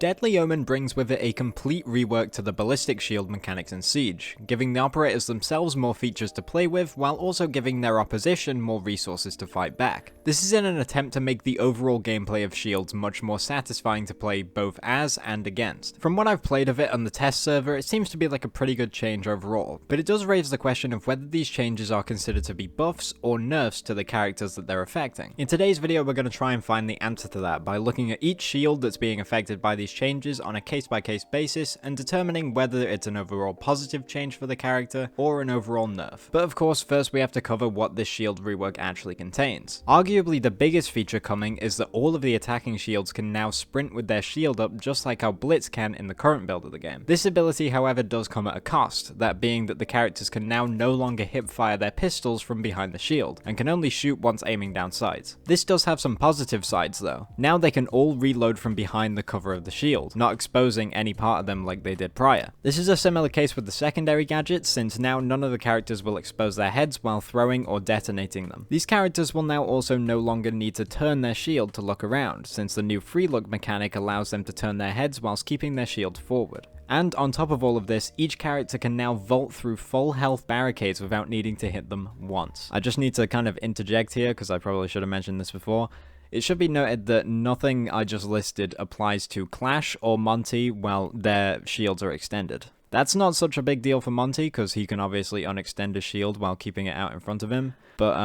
Deadly Omen brings with it a complete rework to the ballistic shield mechanics in Siege, giving the operators themselves more features to play with, while also giving their opposition more resources to fight back. This is in an attempt to make the overall gameplay of shields much more satisfying to play both as and against. From what I've played of it on the test server, it seems to be like a pretty good change overall, but it does raise the question of whether these changes are considered to be buffs or nerfs to the characters that they're affecting. In today's video, we're going to try and find the answer to that by looking at each shield that's being affected by these changes on a case-by-case basis and determining whether it's an overall positive change for the character or an overall nerf. But of course, first we have to cover what this shield rework actually contains. Arguably the biggest feature coming is that all of the attacking shields can now sprint with their shield up just like how Blitz can in the current build of the game. This ability, however, does come at a cost, that being that the characters can now no longer hip-fire their pistols from behind the shield, and can only shoot once aiming down sights. This does have some positive sides though. Now they can all reload from behind the cover of the shield, not exposing any part of them like they did prior. This is a similar case with the secondary gadgets, since now none of the characters will expose their heads while throwing or detonating them. These characters will now also no longer need to turn their shield to look around, since the new free look mechanic allows them to turn their heads whilst keeping their shield forward. And on top of all of this, each character can now vault through full health barricades without needing to hit them once. I just need to kind of interject here, because I probably should have mentioned this before. It should be noted that nothing I just listed applies to Clash or Monty while their shields are extended. That's not such a big deal for Monty, because he can obviously unextend his shield while keeping it out in front of him. But,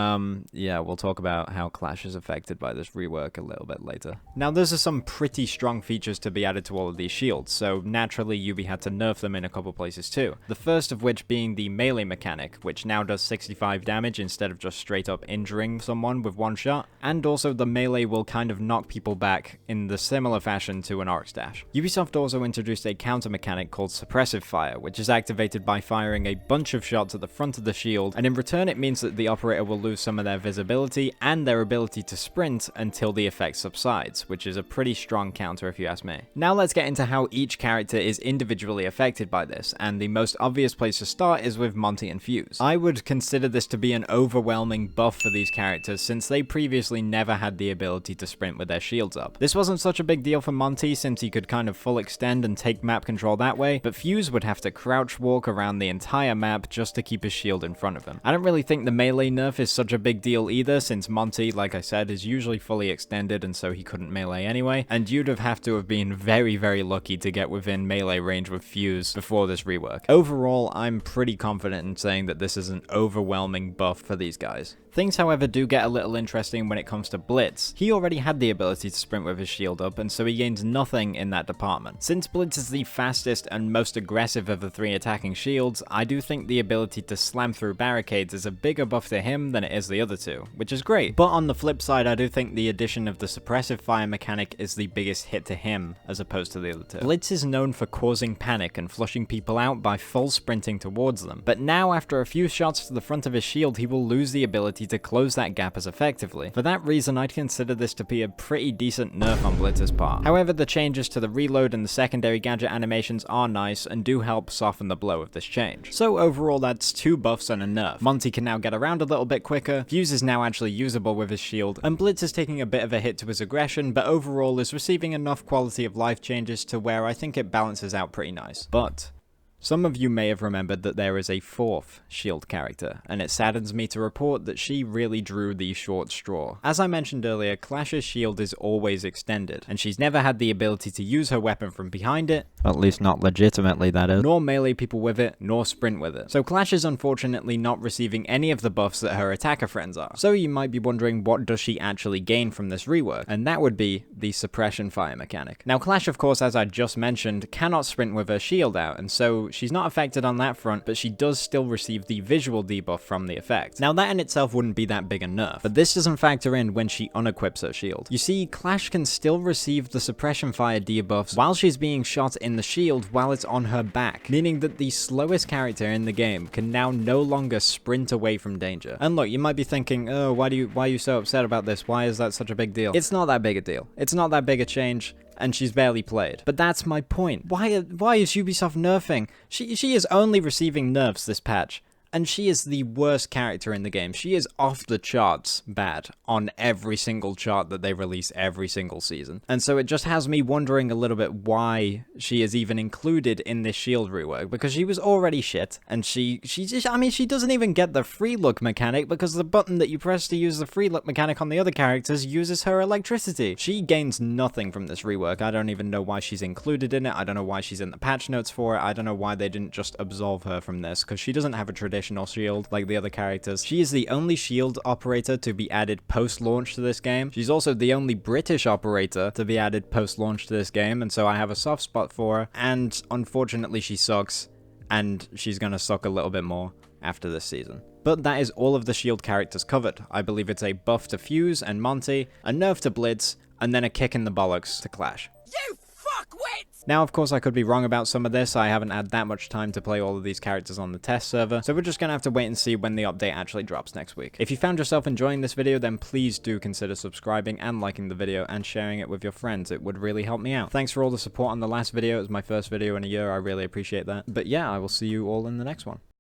yeah, we'll talk about how Clash is affected by this rework a little bit later. Now, those are some pretty strong features to be added to all of these shields, so naturally Ubi had to nerf them in a couple places too. The first of which being the melee mechanic, which now does 65 damage instead of just straight up injuring someone with one shot, and also the melee will kind of knock people back in the similar fashion to an Oryx Dash. Ubisoft also introduced a counter mechanic called Suppressive Fire, which is activated by firing a bunch of shots at the front of the shield, and in return it means that the operator will lose some of their visibility and their ability to sprint until the effect subsides, which is a pretty strong counter if you ask me. Now let's get into how each character is individually affected by this, and the most obvious place to start is with Montagne Fuze. I would consider this to be an overwhelming buff for these characters, since they previously never had the ability to sprint with their shields up. This wasn't such a big deal for Monty, since he could kind of full extend and take map control that way, but Fuze would have to crouch walk around the entire map just to keep his shield in front of him. I don't really think the melee nerf is such a big deal either, since Monty, like I said, is usually fully extended and so he couldn't melee anyway, and you'd have to have been very, very lucky to get within melee range with Fuze before this rework. Overall, I'm pretty confident in saying that this is an overwhelming buff for these guys. Things, however, do get a little interesting when it comes to Blitz. He already had the ability to sprint with his shield up, and so he gains nothing in that department. Since Blitz is the fastest and most aggressive of the three attacking shields, I do think the ability to slam through barricades is a bigger buff to him than it is the other two, which is great. But on the flip side, I do think the addition of the suppressive fire mechanic is the biggest hit to him, as opposed to the other two. Blitz is known for causing panic and flushing people out by full sprinting towards them, but now after a few shots to the front of his shield, he will lose the ability to close that gap as effectively. For that reason, I'd consider this to be a pretty decent nerf on Blitz's part. However, the changes to the reload and the secondary gadget animations are nice and do help soften the blow of this change. So overall, that's two buffs and a nerf. Monty can now get around a little bit quicker, Fuze is now actually usable with his shield, and Blitz is taking a bit of a hit to his aggression, but overall is receiving enough quality of life changes to where I think it balances out pretty nice. But some of you may have remembered that there is a fourth shield character, and it saddens me to report that she really drew the short straw. As I mentioned earlier, Clash's shield is always extended, and she's never had the ability to use her weapon from behind it, at least not legitimately that is, nor melee people with it, nor sprint with it. So Clash is unfortunately not receiving any of the buffs that her attacker friends are. So you might be wondering, what does she actually gain from this rework? And that would be the suppression fire mechanic. Now Clash, of course, as I just mentioned, cannot sprint with her shield out, and so she's not affected on that front, but she does still receive the visual debuff from the effect. Now that in itself wouldn't be that big a nerf, but this doesn't factor in when she unequips her shield. You see, Clash can still receive the suppression fire debuffs while she's being shot in the shield while it's on her back, meaning that the slowest character in the game can now no longer sprint away from danger. And look, you might be thinking, oh, why are you so upset about this? Why is that such a big deal? It's not that big a deal. It's not that big a change, and she's barely played. But that's my point. Why is Ubisoft nerfing? She is only receiving nerfs this patch, and she is the worst character in the game. She is off the charts bad on every single chart that they release every single season. And so it just has me wondering a little bit why she is even included in this Shield rework, because she was already shit, and she just, I mean, she doesn't even get the free look mechanic, because the button that you press to use the free look mechanic on the other characters uses her electricity. She gains nothing from this rework. I don't even know why she's included in it. I don't know why she's in the patch notes for it. I don't know why they didn't just absolve her from this, because she doesn't have a traditional shield like the other characters. She is the only shield operator to be added post-launch to this game. She's also the only British operator to be added post-launch to this game, and so I have a soft spot for her, and unfortunately she sucks, and she's gonna suck a little bit more after this season. But that is all of the shield characters covered. I believe it's a buff to Fuze and Monty, a nerf to Blitz, and then a kick in the bollocks to Clash. You fuckwit! Now, of course, I could be wrong about some of this. I haven't had that much time to play all of these characters on the test server, so we're just gonna have to wait and see when the update actually drops next week. If you found yourself enjoying this video, then please do consider subscribing and liking the video and sharing it with your friends. It would really help me out. Thanks for all the support on the last video. It was my first video in a year. I really appreciate that. But yeah, I will see you all in the next one.